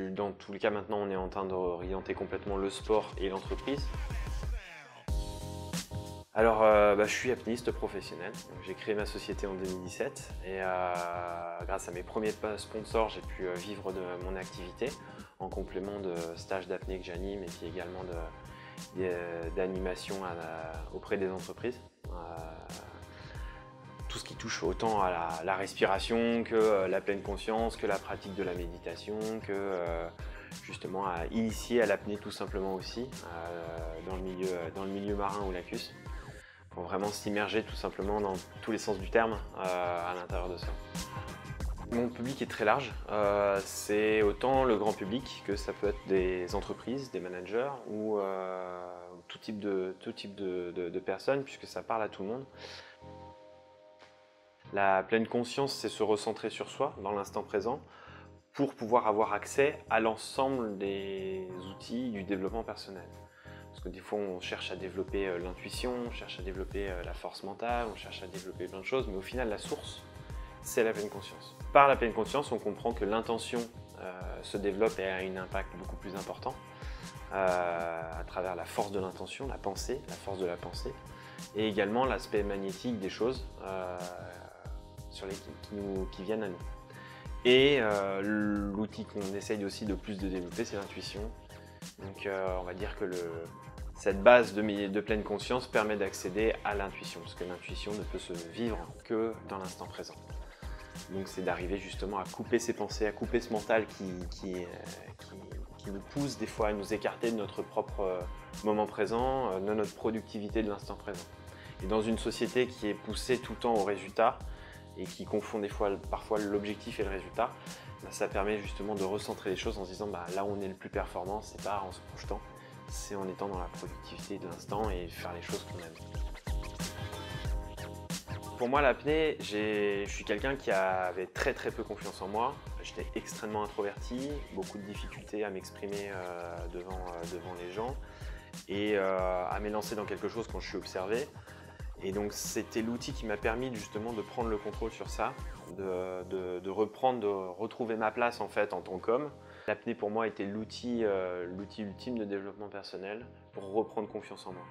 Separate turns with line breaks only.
Dans tous les cas, maintenant, on est en train d'orienter complètement le sport et l'entreprise. Alors, je suis apnéiste professionnel. J'ai créé ma société en 2017 et grâce à mes premiers sponsors, j'ai pu vivre de mon activité en complément de stages d'apnée que j'anime et puis également d'animation auprès des entreprises. Tout ce qui touche autant à la respiration que la pleine conscience, que la pratique de la méditation, que justement à initier à l'apnée tout simplement aussi dans le milieu marin ou lacus, pour vraiment s'immerger tout simplement dans tous les sens du terme à l'intérieur de ça. Mon public est très large, c'est autant le grand public que ça peut être des entreprises, des managers ou tout type de personnes, puisque ça parle à tout le monde. La pleine conscience, c'est se recentrer sur soi, dans l'instant présent, pour pouvoir avoir accès à l'ensemble des outils du développement personnel. Parce que des fois, on cherche à développer l'intuition, on cherche à développer la force mentale, on cherche à développer plein de choses, mais au final, la source, c'est la pleine conscience. Par la pleine conscience, on comprend que l'intention se développe et a un impact beaucoup plus important à travers la force de l'intention, la pensée, la force de la pensée, et également l'aspect magnétique des choses qui viennent à nous. Et l'outil qu'on essaye aussi de plus de développer, c'est l'intuition. Donc on va dire que cette base de pleine conscience permet d'accéder à l'intuition, parce que l'intuition ne peut se vivre que dans l'instant présent. Donc c'est d'arriver justement à couper ses pensées, à couper ce mental qui nous pousse des fois à nous écarter de notre propre moment présent, de notre productivité de l'instant présent. Et dans une société qui est poussée tout le temps au résultat et qui confond parfois l'objectif et le résultat, ça permet justement de recentrer les choses en se disant là où on est le plus performant, c'est pas en se projetant, c'est en étant dans la productivité de l'instant et faire les choses qu'on aime. Pour moi, l'apnée, je suis quelqu'un qui avait très peu confiance en moi. J'étais extrêmement introverti, beaucoup de difficultés à m'exprimer devant les gens et à m'élancer dans quelque chose quand je suis observé. Et donc c'était l'outil qui m'a permis justement de prendre le contrôle sur ça, de retrouver ma place en fait en tant qu'homme. L'apnée pour moi était l'outil ultime de développement personnel pour reprendre confiance en moi.